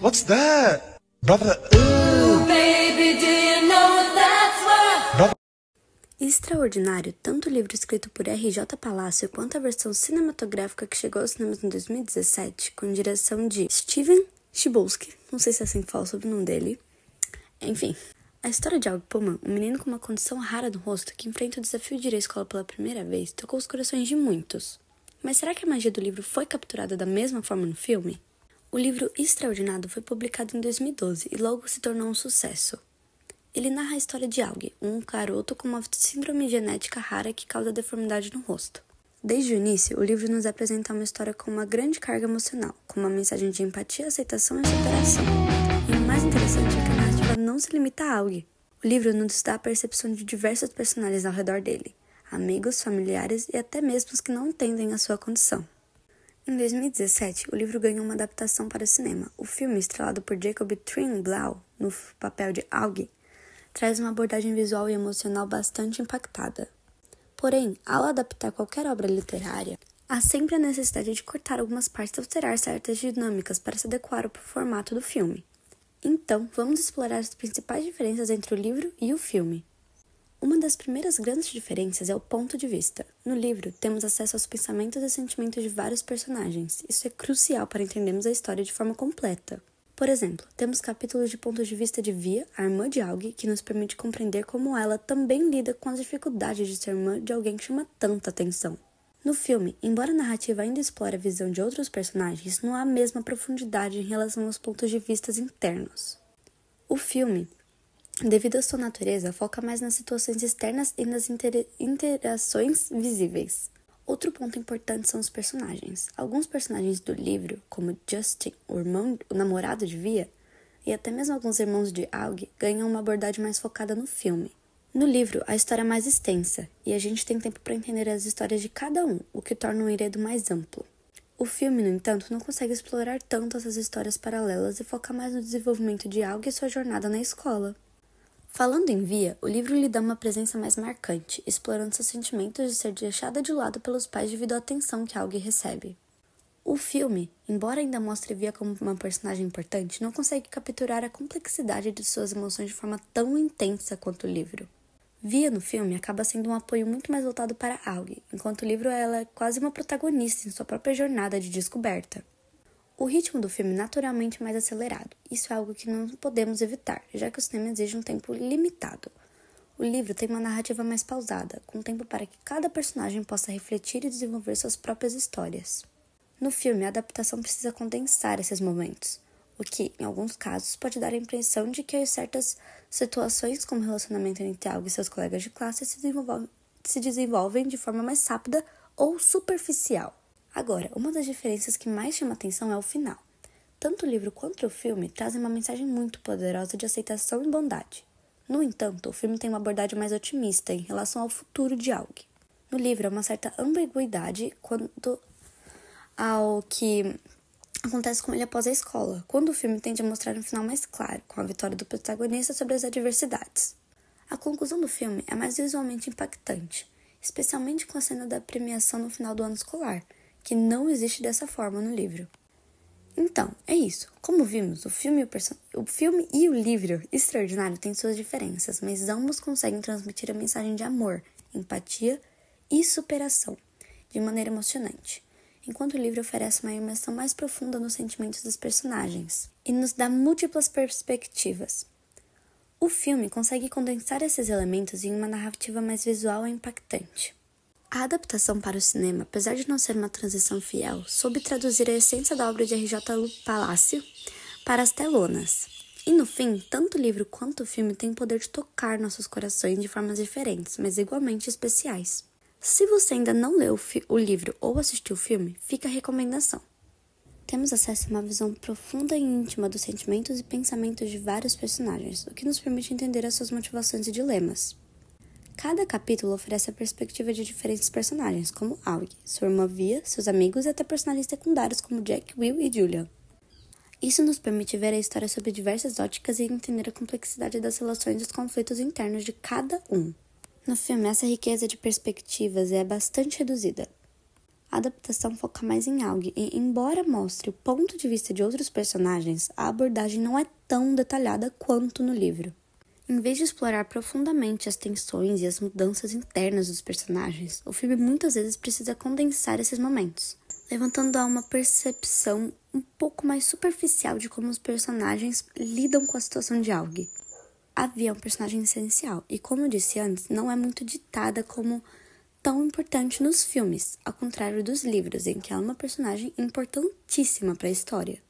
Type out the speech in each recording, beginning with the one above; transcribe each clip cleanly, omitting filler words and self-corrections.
What's that? Brother, Baby, do you know what that's worth? brother. Extraordinário, tanto o livro escrito por R.J. Palácio quanto a versão cinematográfica que chegou aos cinemas em 2017, com direção de Steven Chbosky, não sei se é assim que fala sobre o nome dele. Enfim, a história de Aug Pullman, um menino com uma condição rara no rosto que enfrenta o desafio de ir à escola pela primeira vez, tocou os corações de muitos. Mas será que a magia do livro foi capturada da mesma forma no filme? O livro Extraordinário foi publicado em 2012 e logo se tornou um sucesso. Ele narra a história de Aug, um garoto com uma síndrome genética rara que causa deformidade no rosto. Desde o início, o livro nos apresenta uma história com uma grande carga emocional, com uma mensagem de empatia, aceitação e superação. E o mais interessante é que a narrativa não se limita a Aug. O livro nos dá a percepção de diversos personagens ao redor dele, amigos, familiares e até mesmo os que não entendem a sua condição. Em 2017, o livro ganhou uma adaptação para o cinema. O filme, estrelado por Jacob Tremblay no papel de Aug, traz uma abordagem visual e emocional bastante impactada. Porém, ao adaptar qualquer obra literária, há sempre a necessidade de cortar algumas partes e alterar certas dinâmicas para se adequar ao formato do filme. Então, vamos explorar as principais diferenças entre o livro e o filme. Uma das primeiras grandes diferenças é o ponto de vista. No livro, temos acesso aos pensamentos e sentimentos de vários personagens. Isso é crucial para entendermos a história de forma completa. Por exemplo, temos capítulos de pontos de vista de Via, a irmã de Aug, que nos permite compreender como ela também lida com as dificuldades de ser irmã de alguém que chama tanta atenção. No filme, embora a narrativa ainda explore a visão de outros personagens, não há a mesma profundidade em relação aos pontos de vista internos. O filme, devido à sua natureza, foca mais nas situações externas e nas interações visíveis. Outro ponto importante são os personagens. Alguns personagens do livro, como Justin, o namorado de Via, e até mesmo alguns irmãos de Aug, ganham uma abordagem mais focada no filme. No livro, a história é mais extensa, e a gente tem tempo para entender as histórias de cada um, o que torna o enredo mais amplo. O filme, no entanto, não consegue explorar tanto essas histórias paralelas e foca mais no desenvolvimento de Aug e sua jornada na escola. Falando em Via, o livro lhe dá uma presença mais marcante, explorando seus sentimentos de ser deixada de lado pelos pais devido à atenção que Aug recebe. O filme, embora ainda mostre Via como uma personagem importante, não consegue capturar a complexidade de suas emoções de forma tão intensa quanto o livro. Via no filme acaba sendo um apoio muito mais voltado para Aug, enquanto o livro ela é quase uma protagonista em sua própria jornada de descoberta. O ritmo do filme é naturalmente mais acelerado. Isso é algo que não podemos evitar, já que o cinema exige um tempo limitado. O livro tem uma narrativa mais pausada, com tempo para que cada personagem possa refletir e desenvolver suas próprias histórias. No filme, a adaptação precisa condensar esses momentos, o que, em alguns casos, pode dar a impressão de que certas situações, como o relacionamento entre Aug e seus colegas de classe, se desenvolvem de forma mais rápida ou superficial. Agora, uma das diferenças que mais chama atenção é o final. Tanto o livro quanto o filme trazem uma mensagem muito poderosa de aceitação e bondade. No entanto, o filme tem uma abordagem mais otimista em relação ao futuro de Aug. No livro, há uma certa ambiguidade quanto ao que acontece com ele após a escola, quando o filme tende a mostrar um final mais claro, com a vitória do protagonista sobre as adversidades. A conclusão do filme é mais visualmente impactante, especialmente com a cena da premiação no final do ano escolar, que não existe dessa forma no livro. Então, é isso. Como vimos, o filme e o livro Extraordinário têm suas diferenças, mas ambos conseguem transmitir a mensagem de amor, empatia e superação, de maneira emocionante, enquanto o livro oferece uma imersão mais profunda nos sentimentos dos personagens e nos dá múltiplas perspectivas. O filme consegue condensar esses elementos em uma narrativa mais visual e impactante. A adaptação para o cinema, apesar de não ser uma transição fiel, soube traduzir a essência da obra de R.J. Palácio para as telonas. E no fim, tanto o livro quanto o filme têm o poder de tocar nossos corações de formas diferentes, mas igualmente especiais. Se você ainda não leu o livro ou assistiu o filme, fica a recomendação. Temos acesso a uma visão profunda e íntima dos sentimentos e pensamentos de vários personagens, o que nos permite entender as suas motivações e dilemas. Cada capítulo oferece a perspectiva de diferentes personagens, como Aug, sua irmã Via, seus amigos e até personagens secundários como Jack, Will e Julian. Isso nos permite ver a história sob diversas óticas e entender a complexidade das relações e dos conflitos internos de cada um. No filme, essa riqueza de perspectivas é bastante reduzida. A adaptação foca mais em Aang e, embora mostre o ponto de vista de outros personagens, a abordagem não é tão detalhada quanto no livro. Em vez de explorar profundamente as tensões e as mudanças internas dos personagens, o filme muitas vezes precisa condensar esses momentos, levantando a uma percepção um pouco mais superficial de como os personagens lidam com a situação de Aang. A Vi é um personagem essencial e, como eu disse antes, não é muito ditada como tão importante nos filmes, ao contrário dos livros, em que ela é uma personagem importantíssima para a história.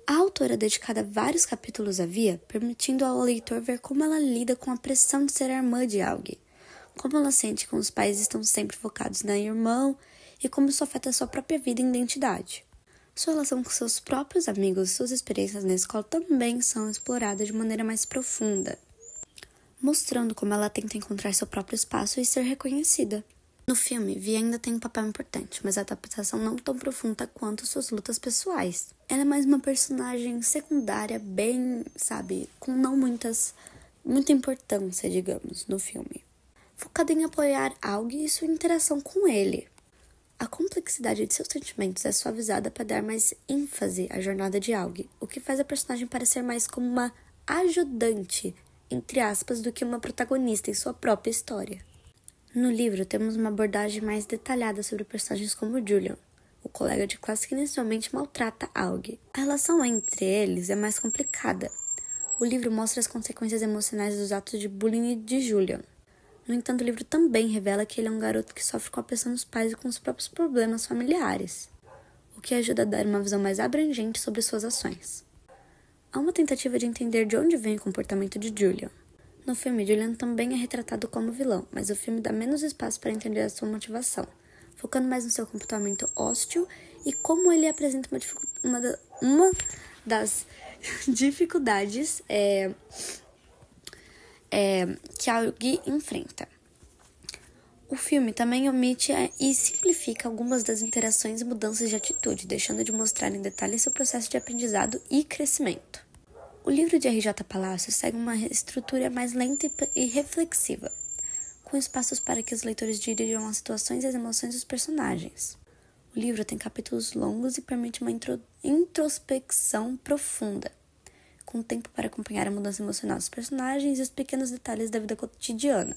A autora dedica vários capítulos à Via, permitindo ao leitor ver como ela lida com a pressão de ser a irmã de Aang, como ela sente que os pais estão sempre focados na irmã e como isso afeta a sua própria vida e identidade. Sua relação com seus próprios amigos e suas experiências na escola também são exploradas de maneira mais profunda, mostrando como ela tenta encontrar seu próprio espaço e ser reconhecida. No filme, Vi ainda tem um papel importante, mas a adaptação não tão profunda quanto suas lutas pessoais. Ela é mais uma personagem secundária, bem, com não muita importância, digamos, no filme. Focada em apoiar Aang e sua interação com ele. A complexidade de seus sentimentos é suavizada para dar mais ênfase à jornada de Aang, o que faz a personagem parecer mais como uma ajudante, entre aspas, do que uma protagonista em sua própria história. No livro, temos uma abordagem mais detalhada sobre personagens como Julian, o colega de classe que inicialmente maltrata Aang. A relação entre eles é mais complicada. O livro mostra as consequências emocionais dos atos de bullying de Julian. No entanto, o livro também revela que ele é um garoto que sofre com a pressão dos pais e com os próprios problemas familiares, o que ajuda a dar uma visão mais abrangente sobre suas ações. Há uma tentativa de entender de onde vem o comportamento de Julian. No filme, Julian também é retratado como vilão, mas o filme dá menos espaço para entender a sua motivação, focando mais no seu comportamento hostil e como ele apresenta uma das dificuldades que Aang enfrenta. O filme também omite e simplifica algumas das interações e mudanças de atitude, deixando de mostrar em detalhes seu processo de aprendizado e crescimento. O livro de R.J. Palacio segue uma estrutura mais lenta e reflexiva, com espaços para que os leitores dirijam as situações e as emoções dos personagens. O livro tem capítulos longos e permite uma introspecção profunda, com tempo para acompanhar a mudança emocional dos personagens e os pequenos detalhes da vida cotidiana.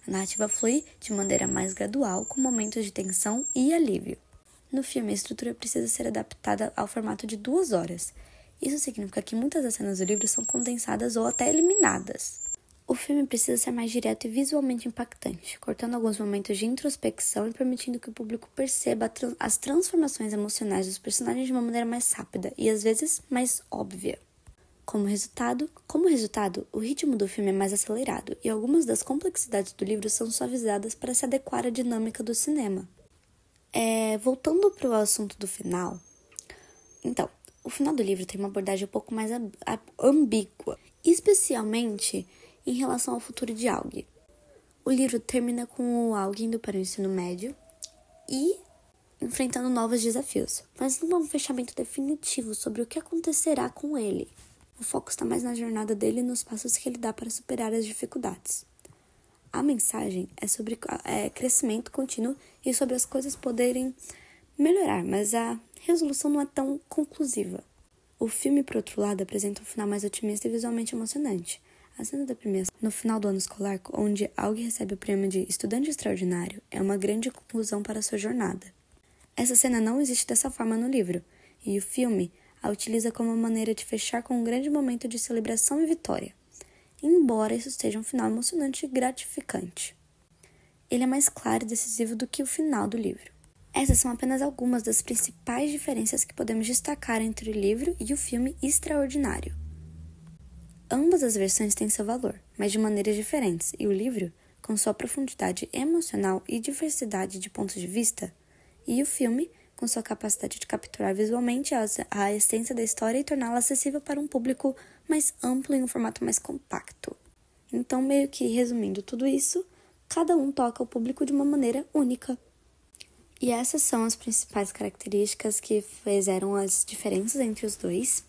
A narrativa flui de maneira mais gradual, com momentos de tensão e alívio. No filme, a estrutura precisa ser adaptada ao formato de 2 horas. Isso significa que muitas das cenas do livro são condensadas ou até eliminadas. O filme precisa ser mais direto e visualmente impactante, cortando alguns momentos de introspecção e permitindo que o público perceba as transformações emocionais dos personagens de uma maneira mais rápida e, às vezes, mais óbvia. Como resultado, o ritmo do filme é mais acelerado e algumas das complexidades do livro são suavizadas para se adequar à dinâmica do cinema. Voltando para o assunto do final, então, o final do livro tem uma abordagem um pouco mais ambígua, especialmente em relação ao futuro de Aang. O livro termina com o Aang indo para o ensino médio e enfrentando novos desafios, mas não há um fechamento definitivo sobre o que acontecerá com ele. O foco está mais na jornada dele e nos passos que ele dá para superar as dificuldades. A mensagem é sobre crescimento contínuo e sobre as coisas poderem melhorar, mas a resolução não é tão conclusiva. O filme, por outro lado, apresenta um final mais otimista e visualmente emocionante. A cena da premiação no final do ano escolar, onde Aang recebe o prêmio de estudante extraordinário, é uma grande conclusão para sua jornada. Essa cena não existe dessa forma no livro, e o filme a utiliza como uma maneira de fechar com um grande momento de celebração e vitória, embora isso seja um final emocionante e gratificante. Ele é mais claro e decisivo do que o final do livro. Essas são apenas algumas das principais diferenças que podemos destacar entre o livro e o filme Extraordinário. Ambas as versões têm seu valor, mas de maneiras diferentes, e o livro, com sua profundidade emocional e diversidade de pontos de vista, e o filme, com sua capacidade de capturar visualmente a essência da história e torná-la acessível para um público mais amplo em um formato mais compacto. Então, meio que resumindo tudo isso, cada um toca o público de uma maneira única. E essas são as principais características que fizeram as diferenças entre os dois.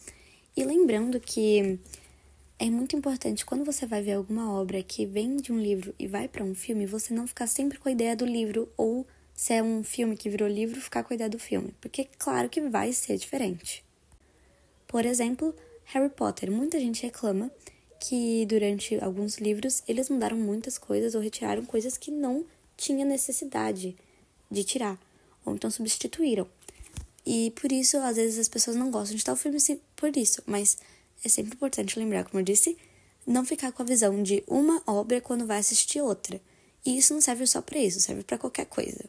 E lembrando que é muito importante, quando você vai ver alguma obra que vem de um livro e vai para um filme, você não ficar sempre com a ideia do livro ou se é um filme que virou livro, ficar com a ideia do filme, porque claro que vai ser diferente. Por exemplo, Harry Potter. Muita gente reclama que durante alguns livros eles mudaram muitas coisas ou retiraram coisas que não tinha necessidade de tirar, ou então substituíram. E por isso, às vezes, as pessoas não gostam de tal filme por isso, mas é sempre importante lembrar, como eu disse, não ficar com a visão de uma obra quando vai assistir outra. E isso não serve só para isso, serve para qualquer coisa.